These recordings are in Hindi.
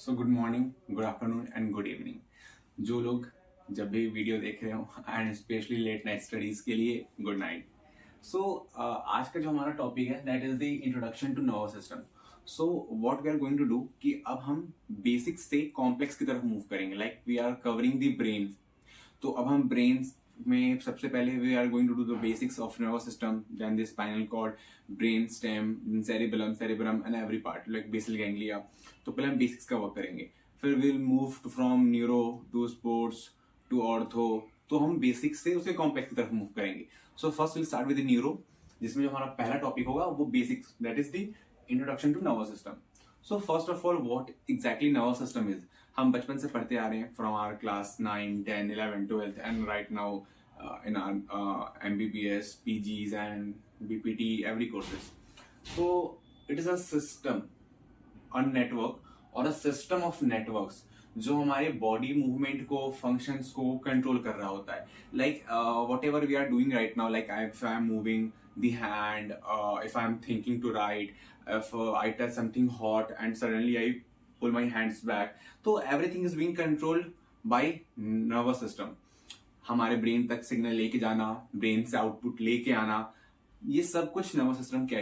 So good morning, good afternoon and good evening. जो लोग जब भी वीडियो देख रहे हो and specially late night studies के लिए गुड नाइट। सो आज का जो हमारा टॉपिक है that is the introduction to nervous system. So what we are going to do कि अब हम बेसिक्स से कॉम्प्लेक्स की तरफ मूव करेंगे, like we are covering the brain. तो अब हम ब्रेन में सबसे पहले we are going to do the basics of nervous system, then the spinal cord, brain stem, cerebellum and every part like basal ganglia. तो पहले हम बेसिक्स का वर्क करेंगे, फिर will move to from neuro to sports to ortho. तो हम बेसिक्स से उसे कॉम्प्लेक्स की तरफ मूव करेंगे। So first will start with neuro, जिसमें जो हमारा पहला टॉपिक होगा वो basics, that is the introduction to nervous system. So first of all what exactly nervous system is, हम बचपन से पढ़ते आ रहे हैं from our class 9, 10, 11, 12 and right now in our MBBS, PGs and BPT, every courses. So it is a system, a network or a system of networks जो हमारे बॉडी मूवमेंट को, फंक्शंस को कंट्रोल कर रहा होता है। Like whatever we are doing right now, like if I am moving the hand, if I am thinking to write, if I touch something hot and suddenly I pull my hands back, तो everything is being controlled by nervous system. हमारे ब्रेन तक सिग्नल लेके जाना, ब्रेन से आउटपुट लेके आना, ये सब कुछ नर्वस सिस्टम क्या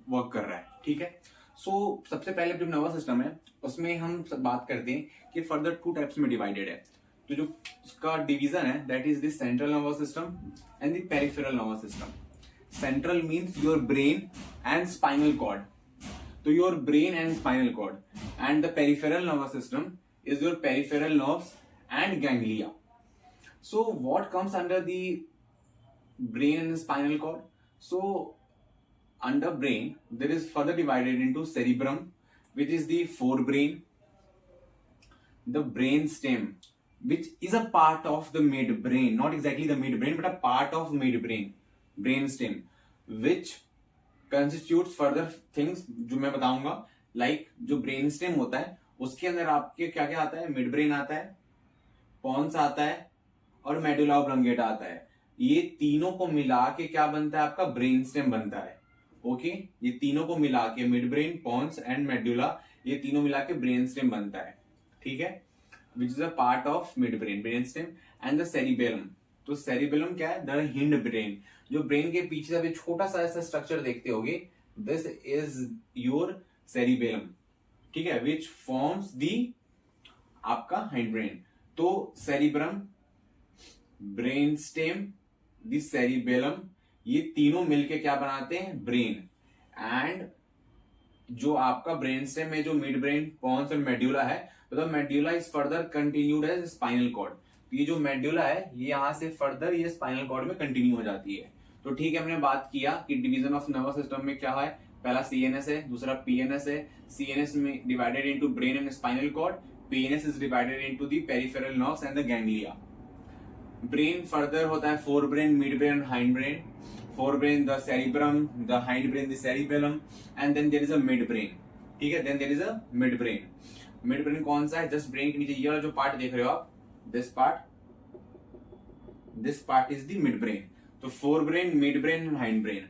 वर्क कर रहा है। ठीक है। सो सबसे पहले जो नर्वस सिस्टम है उसमें हम सब बात करते हैं कि फर्दर 2 टाइप्स में डिवाइडेड है। तो जो उसका डिवीजन है that is the central nervous system and the peripheral nervous system. Central means your brain and spinal cord, तो your brain and spinal cord, and the peripheral nervous system is your peripheral nerves and ganglia. So what comes under the brain and the spinal cord? So under brain there is further divided into cerebrum, which is the forebrain, the brain stem, which is a part of the midbrain, not exactly the midbrain but a part of midbrain, brain stem, which constitutes further things जो मैं बताऊंगा। like जो brain stem होता है उसके अंदर आपके क्या क्या आता है, midbrain आता है, pons आता है और मेडुला ऑब्लोंगेटा आता है। ये तीनों को मिला के क्या बनता है, आपका ब्रेन स्टेम बनता है। ओके, ये तीनों को मिला के mid brain, pons and medulla, ये तीनों मिला के ब्रेन स्टेम बनता है। ठीक है, which is a part of mid brain, brain stem and the cerebellum. तो सेरिबेलम क्या है, द हिंड ब्रेन, जो ब्रेन के पीछे से छोटा सा ऐसा स्ट्रक्चर देखते होगे, दिस इज योर सेरिबेलम। ठीक है, विच फॉर्म्स दी आपका हिंड ब्रेन। तो cerebrum, brain stem, the cerebellum, ये तीनों मिलके क्या बनाते हैं, ब्रेन। एंड जो आपका ब्रेन स्टेम में जो मिड ब्रेन, पॉन्स और मेड्यूला है, तो the medulla is further continued as spinal cord. तो ये जो मेड्यूला है ये यहां से फर्दर ये स्पाइनल कॉर्ड में कंटिन्यू हो जाती है। तो ठीक है, हमने बात किया कि डिवीजन ऑफ नर्वस सिस्टम में क्या है, पहला सीएनएस है, दूसरा पीएनएस है। सीएनएस में divided into brain and spinal cord, PNS is divided into the peripheral nerves and the ganglia. Brain further होता है fore brain, mid brain, hindbrain. Forebrain the cerebrum, the hind brain the cerebellum, and then there is a midbrain. ठीक है, then there is a midbrain. Mid brain कौन सा है, जस्ट ब्रेन के नीचे ये वाला जो पार्ट देख रहे हो आप, this part is the mid brain. तो fore brain, mid brain and hind brain.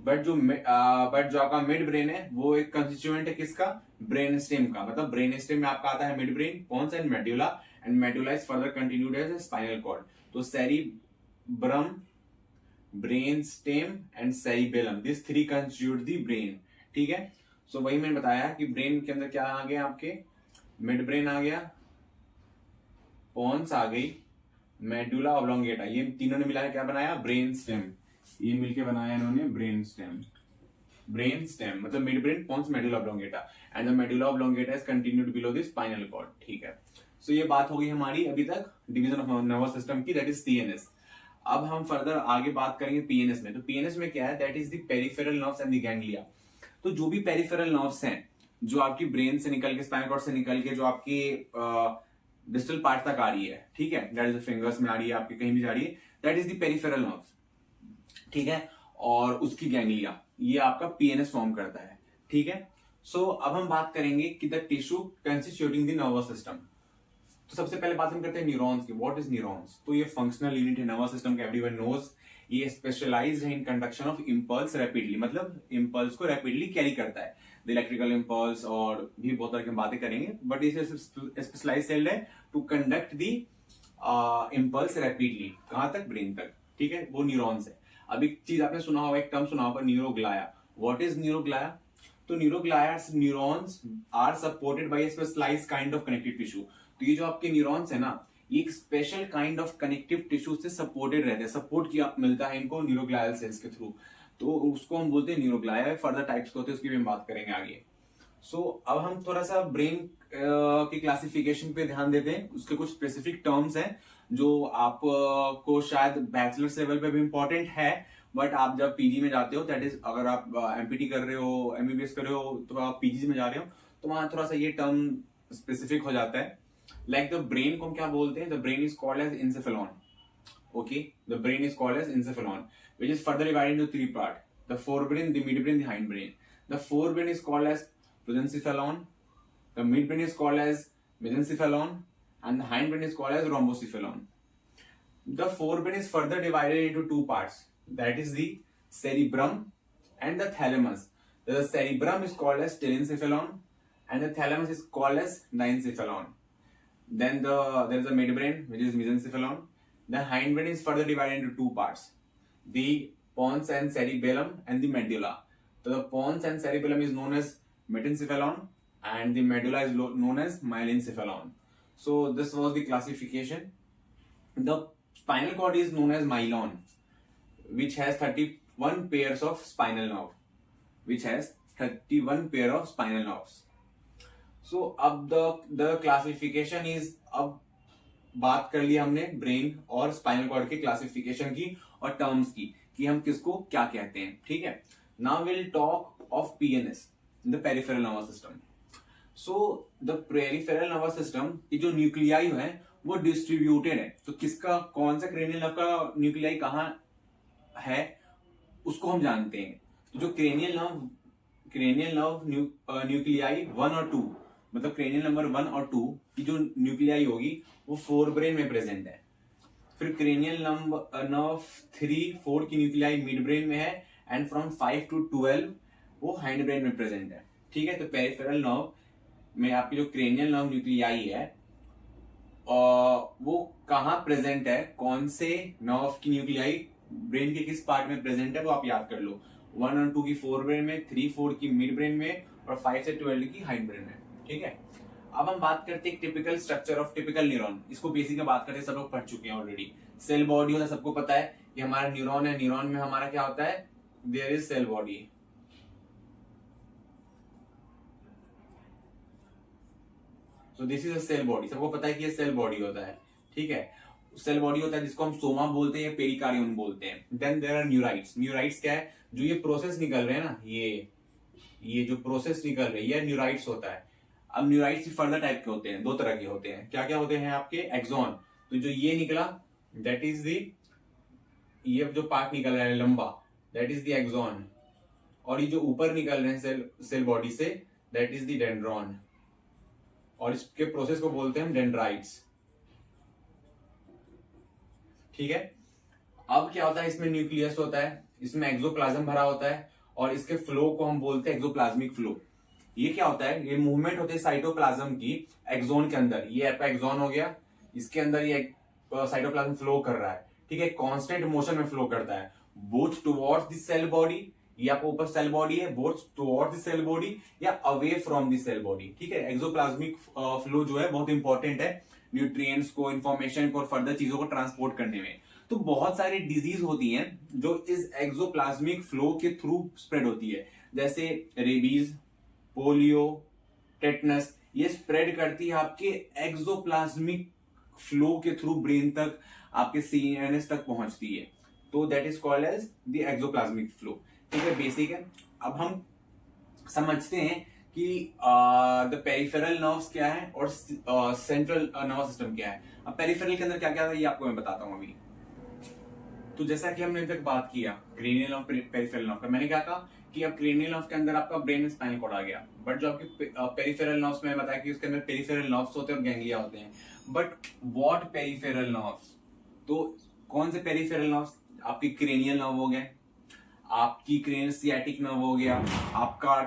But जो आपका मिड ब्रेन है वो एक कंस्टिट्यूएंट है किसका, ब्रेन स्टेम का। मतलब ब्रेन स्टेम में आपका आता है mid brain, pons and medulla, and medulla is further continued as spinal cord. तो cerebrum, brain stem and cerebellum, this 3 constitute the brain. ठीक है, सो वही मैंने बताया कि ब्रेन के अंदर क्या आ गया, आपके मिड ब्रेन आ गया, पॉन्स आ गई, मेडुला ऑब्लोंगेटा, ये तीनों ने मिला क्या बनाया, ब्रेन स्टेम। ये मिलके बनाया इन्होंने ब्रेन स्टेम। ब्रेन स्टेम मतलब mid brain, pons, medulla oblongata, and the medulla oblongata is continued below the spinal cord. ठीक है, सो ये बात हो गई हमारी अभी तक डिवीजन ऑफ नर्वस सिस्टम की, दैट इज सीएनएस। अब हम फर्दर आगे बात करेंगे पीएनएस में। तो पीएनएस में क्या है, that is the peripheral nerves and the ganglia. तो जो भी पेरिफेरल नर्व्स हैं जो आपकी ब्रेन से निकल के, स्पाइनल कॉर्ड से निकल के जो आपकी डिस्टल पार्ट तक आ रही है, ठीक है, दैट इज फिंगर्स में आ रही है, आपकी कहीं भी जा रही है, that is the peripheral nerves. ठीक है, और उसकी गैंग्लिया, ये आपका पीएनएस फॉर्म करता है। ठीक है, सो अब हम बात करेंगे कि the tissue constituting the nervous system. तो सबसे पहले बात हम करते हैं न्यूरॉन्स की। What is neurons? तो ये फंक्शनल यूनिट है नर्वस सिस्टम का, एवरीवन नोज। ये स्पेशलाइज्ड है in conduction of impulse rapidly, मतलब इम्पल्स को रैपिडली कैरी करता है, द इलेक्ट्रिकल इम्पल्स और भी बहुत तरह की बातें करेंगे, बट इसे स्पेशलाइज सेल्ड है to conduct the impulse rapidly, कहां तक, ब्रेन तक, ठीक है, वो न्यूरॉन्स है। अब एक चीज आपने सुना होगा, एक टर्म सुना होगा, न्यूरोग्लाया। What is neuroglia? तो neuroglias neurons are supported by specialised kind of connective tissue. तो ये जो आपके न्यूरॉन्स है ना, ये एक special kind of connective tissue से सपोर्टेड रहते हैं, सपोर्ट किया मिलता है इनको न्यूरोग्लायल सेल्स के थ्रू, तो उसको हम बोलते हैं न्यूरोग्लाया। फर्दर टाइप्स होते हैं उसकी भी हम बात करेंगे आगे। अब हम थोड़ा सा ब्रेन की क्लासिफिकेशन पे ध्यान देते हैं। उसके कुछ स्पेसिफिक टर्म्स हैं जो आप को शायद बैचलर्स लेवल पे भी इंपॉर्टेंट है, बट आप जब पीजी में जाते हो, दैट इज अगर आप एमपीटी कर रहे हो, एमबीबीएस कर रहे हो, तो आप पीजी में जा रहे हो, तो वहां थोड़ा सा ये टर्म स्पेसिफिक हो जाता है। लाइक द ब्रेन को हम क्या बोलते हैं? The brain is called as encephalon. Okay, the brain is called as encephalon, which is further divided into three part, the forebrain, the mid brain, the hind brain. The forebrain is called as prosencephalon, the midbrain is called as mesencephalon, and the hindbrain is called as rhombocephalon. The forebrain is further divided into two parts, that is the cerebrum and the thalamus. The cerebrum is called as telencephalon and the thalamus is called as diencephalon. Then there is the midbrain, which is mesencephalon. The hindbrain is further divided into two parts, the pons and cerebellum and the medulla. So the pons and cerebellum is known as metencephalon and the medulla is known as myelencephalon. So this was the classification. The spinal cord is known as myelon, which has 31 pairs of spinal nerve, which has 31 pair of spinal nerves. So अब the classification is, अब बात कर ली हमने ब्रेन और स्पाइनल कॉर्ड की क्लासिफिकेशन की और टर्म्स की कि हम किसको क्या कहते हैं, ठीक है। Now will talk of PNS, the peripheral nervous system. So the peripheral nervous system की जो न्यूक्लियाई है वो डिस्ट्रीब्यूटेड है। तो किसका, कौन सा क्रेनियल नर्व का न्यूक्लियाई कहाँ है उसको हम जानते हैं। तो जो क्रेनियल नर्व न्यूक्लियाई 1 और 2, मतलब क्रेनियल नंबर 1 और 2 की जो न्यूक्लियाई होगी वो फोरब्रेन में प्रेजेंट है। फिर क्रेनियल नर्व 3, 4 की न्यूक्लियाई मिड ब्रेन में है, एंड फ्रॉम 5 to 12 वो हाइंड ब्रेन में प्रेजेंट है, ठीक है। तो पेरिफेरल नर्व में आपकी जो क्रेनियल नर्व न्यूक्लियाई है वो कहाँ प्रेजेंट है, कौन से नर्व की न्यूक्लियाई ब्रेन के किस पार्ट में प्रेजेंट है वो आप याद कर लो। 1 और 2 की फोर ब्रेन में, 3, 4 की मिड ब्रेन में और 5 से 12 की हाइंड ब्रेन में, ठीक है। अब हम बात करते हैं typical structure of typical neuron. इसको बेसिक में बात करते हैं, सब लोग पढ़ चुके हैं ऑलरेडी। सेल बॉडी होता है, सबको पता है कि हमारा न्यूरॉन है, न्यूरॉन में हमारा क्या होता है, there is cell body. So this is a cell body, सबको पता है कि ये सेल बॉडी होता है, ठीक है। सेल बॉडी होता है जिसको हम सोमा बोलते हैं या पेरिकार्डियम बोलते हैं। Then there are neurites. Neurites क्या है, जो ये प्रोसेस निकल रहे हैं ना, ये जो प्रोसेस निकल रहे हैं ये न्यूराइट्स होता है। अब न्यूराइट्स फर्दर टाइप के होते हैं, 2 तरह के होते हैं। क्या क्या होते हैं आपके, एक्सॉन। तो जो ये निकला दैट इज दी, ये जो पार्ट निकल रहा है लंबा, दैट इज दी एक्सॉन। और ये जो ऊपर निकल रहे हैं सेल बॉडी से, दैट इज दी डेंड्रॉन। और इसके प्रोसेस को बोलते हैं हम डेंड्राइट्स, ठीक है। अब क्या होता है, इसमें न्यूक्लियस होता है, इसमें एक्सोप्लाज्म भरा होता है और इसके फ्लो को हम बोलते हैं एक्सोप्लाज्मिक फ्लो। ये क्या होता है, ये मूवमेंट होती है साइटोप्लाज्म की एक्सोन के अंदर। ये आपका एक्सोन हो गया, इसके अंदर ये साइटोप्लाज्म फ्लो कर रहा है, ठीक है, कांस्टेंट मोशन में फ्लो करता है, both towards the cell body, ये आपको ऊपर सेल बॉडी है, both towards the cell body या away from the cell body, ठीक है। एक्सोप्लाज्मिक फ्लो जो है बहुत इंपॉर्टेंट है न्यूट्रिएंट्स को, इंफॉर्मेशन को और फर्दर चीजों को ट्रांसपोर्ट करने में। तो बहुत सारी डिजीज होती हैं जो इस एक्सोप्लाज्मिक फ्लो के थ्रू स्प्रेड होती है, जैसे रेबीज, पोलियो, टेटनस। ये स्प्रेड करती है आपके एक्सोप्लाज्मिक फ्लो के थ्रू ब्रेन तक, आपके सीएनएस तक पहुंचती है। तो that is called as the axoplasmic flow, ठीक है, बेसिक है। अब हम समझते हैं कि द पेरिफेरल नर्व्स क्या है और सेंट्रल नर्वस सिस्टम क्या है। अब पेरिफेरल के अंदर क्या क्या है ये आपको मैं बताता हूं अभी। तो जैसा कि हमने अभी तक बात किया क्रेनियल नर्व, पेरिफेरल नर्व का, मैंने क्या कहा कि अब क्रेनियल नर्व के अंदर आपका ब्रेन स्पाइनल कॉर्ड आ गया, बट जो आपके पेरिफेरल नर्व्स में बताया कि उसके अंदर पेरिफेरल नर्व्स होते हैं और गैंग्लिया होते हैं। बट व्हाट पेरिफेरल नर्व्स, तो कौन से पेरिफेरल नर्व्स, आपकी क्रेनियल नर्व हो गए, आपकी क्रेनियल सियाटिक नर्व हो गया, आपका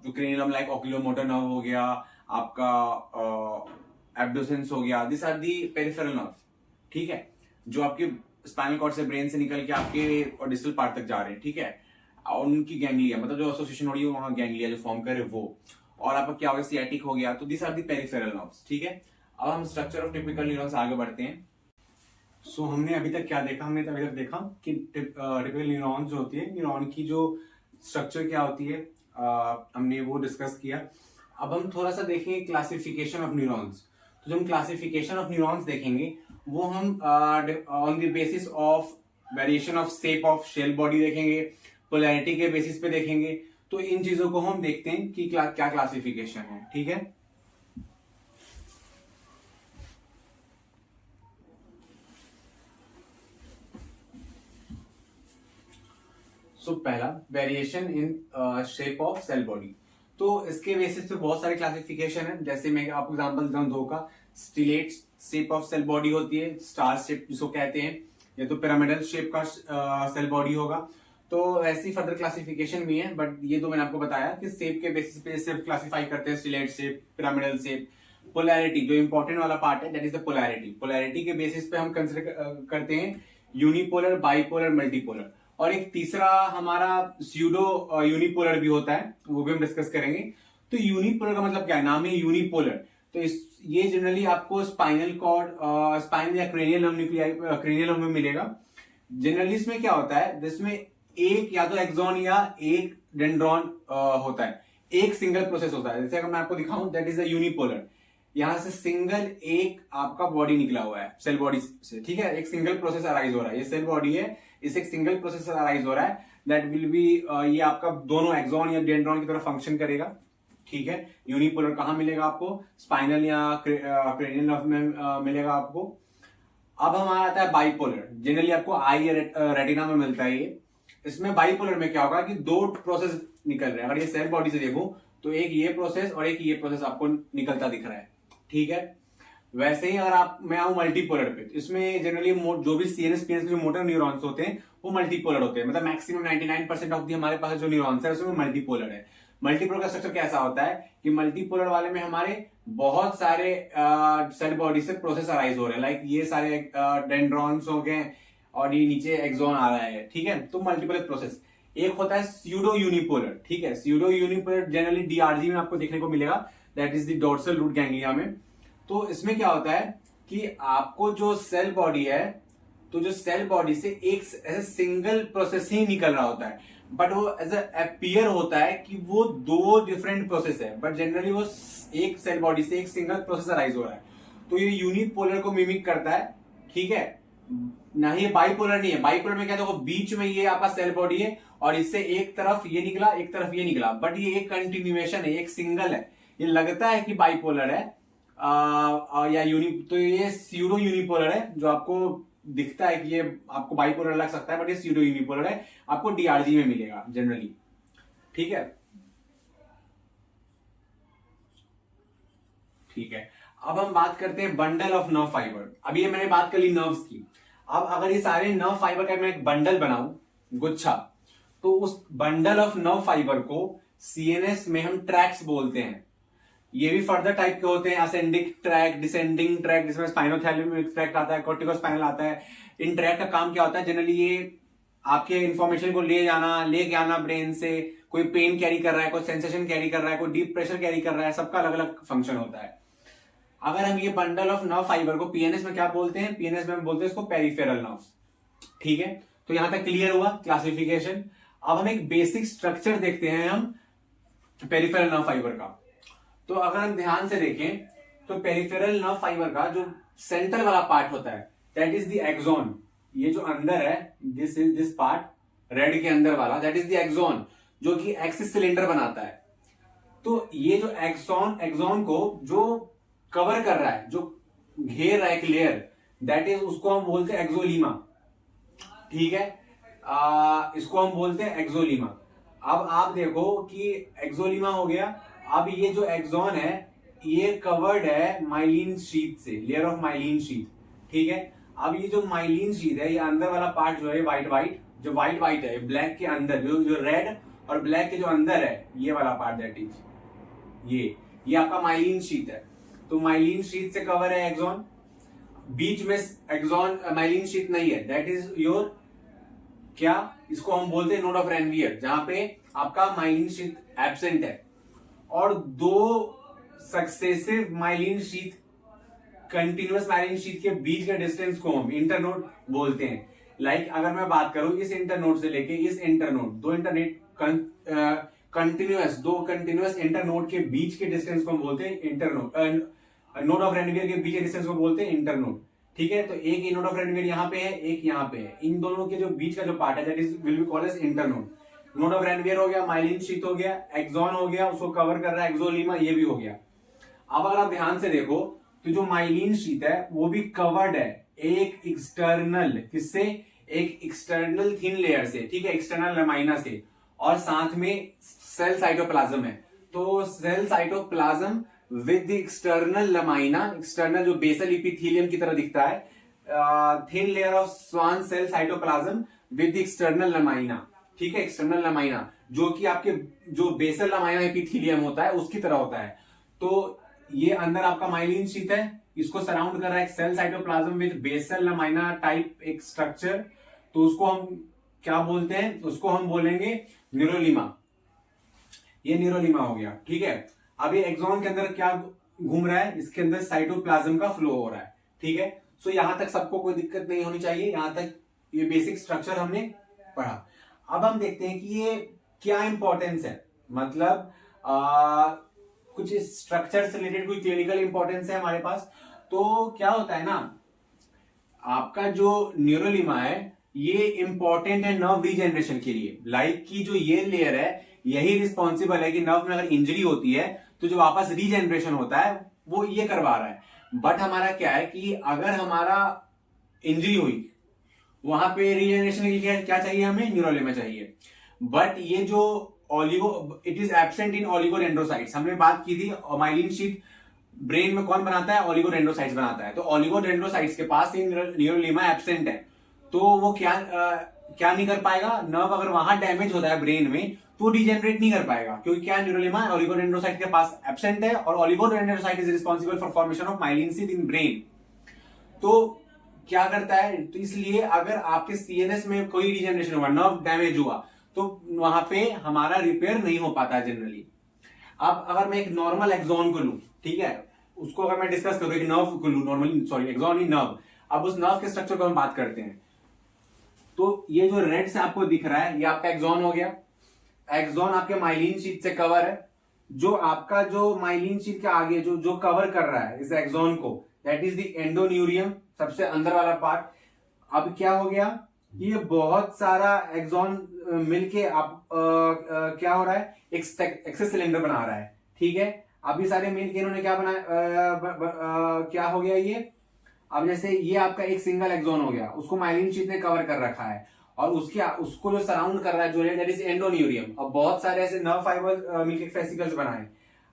जो क्रेनियम लाइक ऑक्यूलोमोटर नर्व हो गया, आपका एब्डोसेंस हो गया, this are the peripheral nerve, ठीक है, जो आपके स्पाइनल कॉर्ड से ब्रेन से निकल के आपके डिस्टल पार्ट तक जा रहे हैं, ठीक है, और उनकी गैंग्लिया मतलब जो एसोसिएशन हो रही है वहां गैंग्लिया जो फॉर्म करे वो, और आपका क्या हो गया सियाटिक हो गया, तो this are the peripheral nerves, ठीक है। अब हम स्ट्रक्चर ऑफ टिपिकल न्यूरॉन्स आगे बढ़ते हैं। सो हमने अभी तक क्या देखा, हमने अभी तक देखा कि टिपिकल न्यूरॉन जो होती है, न्यूरॉन की जो स्ट्रक्चर क्या होती है, हमने वो डिस्कस किया। अब हम थोड़ा सा देखेंगे क्लासिफिकेशन ऑफ न्यूरॉन्स। तो जब हम क्लासिफिकेशन ऑफ न्यूरॉन्स देखेंगे वो हम on the basis of variation of shape of cell body देखेंगे, पोलैरिटी के बेसिस पे देखेंगे। तो इन चीजों को हम देखते हैं कि क्या क्लासिफिकेशन है, ठीक है। सो पहला variation in shape of cell body. तो इसके बेसिस पे बहुत सारे क्लासिफिकेशन है, जैसे मैं आपको एग्जांपल देता हूं दो का। Stellate shape of cell body होती है, स्टार शेप जिसको कहते हैं, या तो पिरामिडल शेप का सेल बॉडी होगा। तो ऐसी फर्दर क्लासिफिकेशन भी है, बट ये तो मैंने आपको बताया कि शेप के बेसिस पे सिर्फ क्लासिफाई करते हैं, stellate shape, pyramidal shape. Polarity जो इंपॉर्टेंट वाला पार्ट है, that is the polarity. Polarity के बेसिस पे हम कंसिडर करते हैं यूनिपोलर, बाइपोलर, मल्टीपोलर। और एक तीसरा हमारा स्यूडो यूनिपोलर भी होता है, वो भी हम डिस्कस करेंगे। तो यूनिपोलर का मतलब क्या है, नाम है यूनिपोलर। तो ये जनरली आपको स्पाइनल कॉर्ड, स्पाइन या क्रेनियल नर्व में मिलेगा। जनरली इसमें क्या होता है, जिसमें एक या तो एक्सॉन या एक डेंड्रॉन होता है, एक सिंगल प्रोसेस होता है। जैसे अगर मैं आपको दिखाऊं, दैट इज अ यूनिपोलर। यहां से सिंगल एक आपका बॉडी निकला हुआ है सेल बॉडी से, ठीक है, एक सिंगल प्रोसेस अराइज हो रहा है। ये सेल बॉडी है, इसे एक सिंगल प्रोसेस अराइज हो रहा है, दैट विल बी ये आपका दोनों एक्सॉन या डेंड्रॉन की तरह फंक्शन करेगा, ठीक है। यूनिपोलर कहां मिलेगा आपको, स्पाइनल या क्रेनियल नर्व में मिलेगा आपको। अब हमारा आता है बाइपोलर, जनरली आपको आई या रेटिना में मिलता है ये। इसमें बाइपोलर में क्या होगा कि दो प्रोसेस निकल रहे हैं। अगर ये सेल बॉडी से देखो तो एक ये प्रोसेस और एक ये प्रोसेस आपको निकलता दिख रहा है, ठीक है। वैसे ही अगर मैं आऊं मल्टीपोलर पे, इसमें जनरली जो भी सीएनएस पीएनएस के जो मोटर न्यूरॉन्स होते हैं वो मल्टीपोलर होते हैं। मतलब मैक्सिमम 99% ऑफ दी हमारे पास जो न्यूरॉन्स है उसमें मल्टीपोलर है। मल्टीपोलर का स्ट्रक्चर कैसा होता है कि मल्टीपोलर वाले में हमारे बहुत सारे सेल बॉडी से प्रोसेस अराइज हो रहे हैं, लाइक ये सारे डेंड्रॉन्स हो गए और ये नीचे एक्सॉन आ रहा है, ठीक है। तो मल्टीपोलर प्रोसेस। एक होता है स्यूडो यूनिपोलर, ठीक है। स्यूडो यूनिपोलर जनरली डीआरजी में आपको देखने को मिलेगा, that is the dorsal root ganglia में। तो इसमें क्या होता है कि आपको जो सेल बॉडी है, तो जो सेल बॉडी से एक ऐसे सिंगल प्रोसेस ही निकल रहा होता है, बट वो एज अपीयर होता है कि वो दो डिफरेंट प्रोसेस है, बट जनरली वो एक सेल बॉडी से एक सिंगल प्रोसेस अराइज हो रहा है। तो ये यूनिपोलर को मिमिक करता है, ठीक है ना। ये बाइपोलर नहीं है। बाइपोलर में क्या देखो, बीच में ये आपका सेल बॉडी है और इससे एक तरफ ये निकला, एक तरफ ये निकला, बट ये एक कंटिन्यूएशन है, एक सिंगल है। ये लगता है कि बाइपोलर है या तो ये स्यूडो यूनिपोलर है, जो आपको दिखता है कि ये आपको बाइपोलर लग सकता है, बट ये स्यूडो यूनिपोलर है, आपको डीआरजी में मिलेगा जनरली, ठीक है। ठीक है, अब हम बात करते हैं बंडल ऑफ नर्व फाइबर। अभी ये मैंने बात कर ली नर्व्स की। अब अगर ये सारे नर्व फाइबर का मैं एक बंडल बनाऊं, गुच्छा, तो उस बंडल ऑफ नर्व फाइबर को सीएनएस में हम ट्रैक्स बोलते हैं। ये भी फर्दर टाइप के होते हैं, असेंडिंग ट्रैक, डिसेंडिंग ट्रैक, जिसमें स्पाइनोथैलेमिक ट्रैक आता है, कॉर्टिकोस्पाइनल आता है। इन ट्रैक का काम क्या होता है, जनरली ये आपके इंफॉर्मेशन को लेके आना ब्रेन से। कोई पेन कैरी कर रहा है, कोई सेंसेशन कैरी कर रहा है, कोई डीप प्रेशर कैरी कर रहा है, सबका अलग अलग फंक्शन होता है। अगर हम ये बंडल ऑफ नर्व फाइबर को पीएनएस में क्या बोलते हैं, पीएनएस में हम बोलते हैं इसको पेरिफेरल नर्व्स, ठीक है। तो यहां तक क्लियर हुआ क्लासिफिकेशन। अब हम एक बेसिक स्ट्रक्चर देखते हैं हम पेरिफेरल नर्व फाइबर का। तो अगर हम ध्यान से देखें तो पेरिफेरल नर्व फाइबर का जो सेंटर वाला पार्ट होता है, दैट इज द एक्सॉन। ये जो अंदर है, दिस पार्ट रेड के अंदर वाला, दैट इज द एक्सॉन, जो कि एक्सिस सिलेंडर बनाता है। तो ये जो एक्सॉन को जो कवर कर रहा है, जो घेर रहा है एक लेयर, दैट इज, उसको हम बोलते हैं एक्सोलीमा, ठीक है। इसको हम बोलते हैं एक्सोलीमा। अब आप देखो कि एक्सोलीमा हो गया। अब ये जो एक्सॉन है ये कवर्ड है माइलिन शीथ से, लेयर ऑफ माइलिन शीथ, ठीक है। अब ये जो माइलिन शीथ है, ये अंदर वाला पार्ट जो है व्हाइट जो व्हाइट है, ब्लैक के अंदर जो रेड और ब्लैक के जो अंदर है, ये वाला पार्ट दैट इज ये आपका माइलिन शीथ है। तो माइलिन शीथ से कवर है एक्सॉन, बीच में एक्सॉन माइलिन शीथ नहीं है, दैट इज योर क्या, इसको हम बोलते हैं नोड ऑफ रेनवियर, जहां पे आपका माइलिन शीथ एब्सेंट है। और दो successive myelin sheath, continuous myelin sheath के बीच के डिस्टेंस को हम इंटरनोड बोलते हैं। लाइक अगर मैं बात करूं इस इंटरनोड से लेके इस इंटरनोड, दो कंटिन्यूअस इंटरनोड के बीच के डिस्टेंस को हम बोलते हैं इंटरनोड, नोड ऑफ रेनवियर के बीच के डिस्टेंस को बोलते हैं इंटरनोड। ठीक है, तो एक नोड ऑफ रेनवियर यहाँ पे है, एक यहाँ पे है, इन दोनों के जो बीच का जो पार्ट है that is will be called as internode. Node of Ranvier हो गया, माइलिन शीथ हो गया, एक्सॉन हो गया, उसको कवर कर रहा है एक्सोलीमा, ये भी हो गया। अब अगर आप ध्यान से देखो तो जो माइलिन शीथ है वो भी कवर्ड है एक एक्सटर्नल, किससे, एक एक्सटर्नल थिन लेयर से, ठीक है, एक्सटर्नल लमाइना से, और साथ में सेल साइटोप्लाज्म है। तो cell cytoplasm with the external lamina, external जो बेसल इपिथेलियम की तरह दिखता है, thin layer of Schwann cell cytoplasm with the external lamina, ठीक है, एक्सटर्नल लमाइना जो कि आपके जो बेसल लमाइना एपिथेलियम होता है उसकी तरह होता है। तो ये अंदर आपका माइलिन शीथ है, इसको सराउंड कर रहा है एक cell cytoplasm with basal lamina type एक स्ट्रक्चर। तो उसको हम क्या बोलते हैं, उसको हम बोलेंगे न्यूरोलीमा। ये न्यूरोलीमा हो गया, ठीक है। अब ये एक्सॉन के अंदर क्या घूम रहा है, इसके अंदर साइटोप्लाज्म का फ्लो हो रहा है, ठीक है। सो यहां तक सबको कोई दिक्कत नहीं होनी चाहिए, यहां तक ये बेसिक स्ट्रक्चर हमने पढ़ा। अब हम देखते हैं कि ये क्या इंपॉर्टेंस है, मतलब कुछ स्ट्रक्चर से रिलेटेड कोई क्लिनिकल इंपॉर्टेंस है हमारे पास। तो क्या होता है ना, आपका जो न्यूरोलीमा है ये इंपॉर्टेंट है नर्व रीजनरेशन के लिए। लाइक की जो ये लेयर है यही रिस्पॉन्सिबल है कि नर्व में अगर इंजरी होती है तो जो वापस रीजनरेशन होता है वो ये करवा रहा है। बट हमारा क्या है कि अगर हमारा इंजरी हुई वहां पे रीजनरेशन के लिए क्या चाहिए, हमें न्यूरोलीमा चाहिए। बट ये जो it is absent in oligodendrocytes, हमने बात की थी माइलिन शीथ ब्रेन में कौन बनाता है, ओलिगोडेंड्रोसाइट्स बनाता है। तो ओलिगोडेंड्रोसाइट्स के पास न्यूरोलीमा एब्सेंट है, तो वो क्या नहीं कर पाएगा, नर्व अगर वहां डैमेज होता है ब्रेन में तो डिजेनरेट नहीं कर पाएगा, क्योंकि क्या न्यूरोलीमा ओलिगोडेंड्रोसाइट के पास एब्सेंट है, और oligodendrocyte is responsible for formation of myelin sheath in brain. तो क्या करता है, तो इसलिए अगर आपके सीएनएस में कोई डिजेनरेशन हुआ, नर्व डैमेज हुआ, तो वहां पे हमारा रिपेयर नहीं हो पाता जनरली। अब अगर मैं एक नॉर्मल एक्सॉन को लूं, ठीक है, उसको अगर मैं डिस्कस करूं, एक नर्व को लूं नॉर्मली, सॉरी एक्सॉन ही नर्व, अब उस नर्व के स्ट्रक्चर को हम बात करते हैं। तो ये जो रेड से आपको दिख रहा है ये आपका एक्सॉन हो गया। एक्सॉन आपके माइलिन शीथ से कवर है। जो आपका जो माइलिन शीथ के आगे जो कवर कर रहा है इस एक्सॉन को, दैट इज द एंडोन्यूरियम, सबसे अंदर वाला पार्ट। अब क्या हो गया, ये बहुत सारा एक्सॉन मिलके आप क्या हो रहा है, एक एक्सेस सिलेंडर बना रहा है, ठीक है। अब ये सारे मिलके इन्होंने क्या बनाया, क्या हो गया ये, अब जैसे ये आपका एक सिंगल एक्सॉन हो गया, उसको माइलिन शीथ ने कवर कर रखा है, और उसको जो सराउंड कर रहा है जो है दैट इज एंडोन्यूरियम। अब बहुत सारे ऐसे नर्व फाइबर मिलके फेसिकल्स बनाए।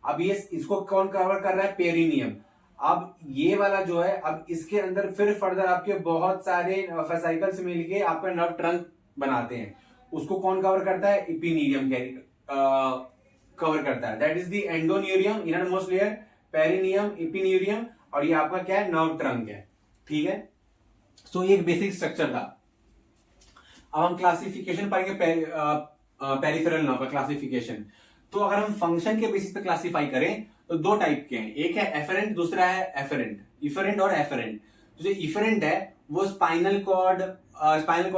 अब ये इसको कौन कवर कर रहा है, पेरिनियम। अब ये वाला जो है, अब इसके अंदर फिर फर्दर आपके बहुत सारे फेसिकल्स मिलके आपका नर्व ट्रंक बनाते हैं, उसको कौन कवर करता है, इपिनीरियम कवर करता है, that is the endoneurium inner most layer, perineurium, epineurium, और ये आपका क्या है, नर्व ट्रंक है, ठीक है। सो ये एक बेसिक स्ट्रक्चर था। अब हम क्लासिफिकेशन पढ़ेंगे, पेरिफेरल नर्व का क्लासिफिकेशन। तो अगर हम फंक्शन के बेसिस पे क्लासिफाई करें तो दो टाइप के हैं, एक है एफेरेंट, दूसरा है एफेरेंट, इफेरेंट और एफेरेंट। जो इफेरेंट है वो स्पाइनल कॉर्ड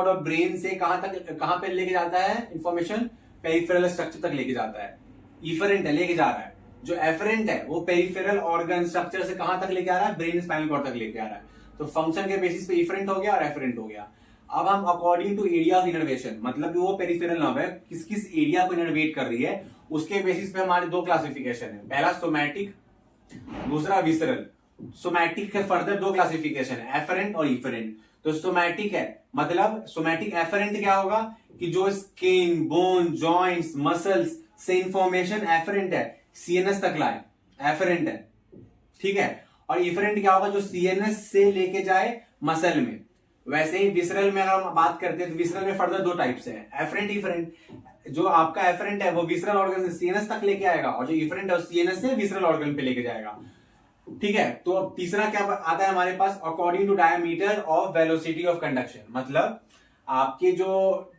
ऑफ ब्रेन से कहां पे लेके जाता है इंफॉर्मेशन, पेरिफेरल स्ट्रक्चर तक लेके जाता है, इफेरेंट है, लेके जा रहा है। जो एफरेंट है वो पेरिफेरल ऑर्गन स्ट्रक्चर से कहां तक लेके आ रहा है, ब्रेन स्पाइनल कॉर्ड तक लेके आ रहा है। तो फंक्शन के बेसिस पे इफरेंट हो गया और एफरेंट हो गया। अब हम according to area of innervation, मतलब वो पेरिफेरल नर्व है किस किस एरिया को इनर्वेट कर रही है, उसके बेसिस पे हमारे दो क्लासिफिकेशन है, पहला सोमैटिक, दूसरा विसरल। सोमैटिक के फर्दर दो क्लासिफिकेशन है, एफरेंट और इफरेंट। तो सोमैटिक है, मतलब सोमैटिक एफरेंट क्या होगा कि जो स्किन, बोन, जॉइंट्स, मसल्स से इंफॉर्मेशन एफरेंट है सीएनएस तक लाए, एफरेंट है, ठीक है। और इफरेंट क्या होगा, जो सीएनएस से लेके जाए मसल में, वैसे ही विसरल में अगर हम बात करते हैं तो विसरल में फर्दर दो टाइप्स है, एफरेंट इफरेंट। जो आपका एफरेंट है वो विसरल ऑर्गन से सीएनएस तक लेके आएगा, और जो इफरेंट है सीएनएस से विसरल ऑर्गन पे लेके जाएगा। ठीक है, तो अब तीसरा क्या आता है हमारे पास, according to diameter of velocity of conduction. मतलब आपके जो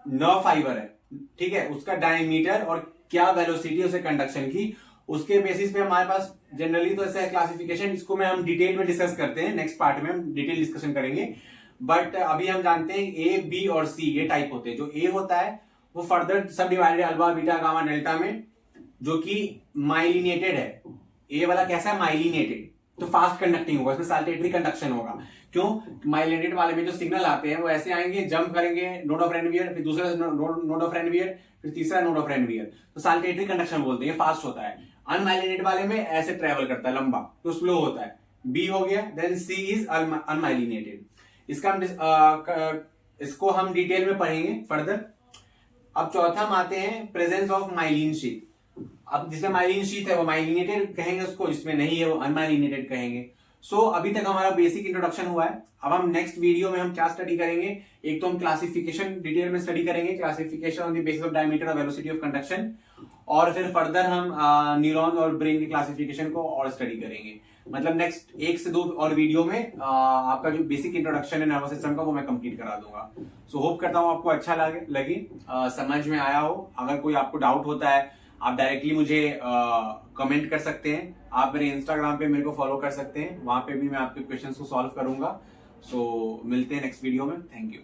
नर्व फाइबर है, ठीक है, उसका डायमीटर और क्या वेलोसिटी है उसे कंडक्शन की, उसके बेसिस पे हमारे पास जनरली तो ऐसा है क्लासिफिकेशन। इसको में हम डिटेल में डिस्कस करते हैं, नेक्स्ट पार्ट में हम डिटेल डिस्कशन करेंगे। बट अभी हम जानते हैं ए, बी और सी ये टाइप होते हैं। जो ए होता है वो फर्दर सब divided alpha beta gamma delta में, जो कि माइलिनेटेड है। ए वाला कैसा है, माइलिनेटेड, तो फास्ट कंडक्टिंग होगा, इसमें साल्टेटरी कंडक्शन होगा। क्यों, माइलिनेटेड वाले में जो सिग्नल आते हैं वो ऐसे आएंगे, जंप करेंगे नोड ऑफ रेनवियर, फिर दूसरा नोड ऑफ रेनवियर, फिर तीसरा नोड ऑफ रेनवियर, तो साल्टेटरी कंडक्शन बोलते हैं, फास्ट होता है। अनमाइलिनेटेड वाले में ऐसे ट्रेवल करता है लंबा, तो स्लो होता है। बी हो गया, देन सी इज अनमाइलिनेटेड। इसको हम डिटेल में पढ़ेंगे फर्दर। अब चौथा हम आते हैं प्रेजेंस ऑफ माइलिन शीथ। अब जिसमें माइलिन शीथ है वो माइलिनेटेड कहेंगे उसको, जिसमें नहीं है वो अनमाइलिनेटेड कहेंगे। सो अभी तक हमारा बेसिक इंट्रोडक्शन हुआ है। अब हम नेक्स्ट वीडियो में हम क्या स्टडी करेंगे, एक तो हम क्लासिफिकेशन डिटेल में स्टडी करेंगे, classification on the basis of diameter और वेलोसिटी ऑफ कंडक्शन, और फिर फर्दर हम न्यूरॉन और ब्रेन की क्लासिफिकेशन को और स्टडी करेंगे। मतलब नेक्स्ट 1 से 2 और वीडियो में आपका जो बेसिक इंट्रोडक्शन है नर्वस सिस्टम का वो मैं कंप्लीट करा दूंगा। सो होप करता हूँ आपको अच्छा लगे समझ में आया हो। अगर कोई आपको डाउट होता है आप डायरेक्टली मुझे कमेंट कर सकते हैं। आप मेरे इंस्टाग्राम पे मेरे को फॉलो कर सकते हैं, वहां पे भी मैं आपके क्वेश्चंस को सॉल्व करूंगा। सो मिलते हैं नेक्स्ट वीडियो में। Thank you.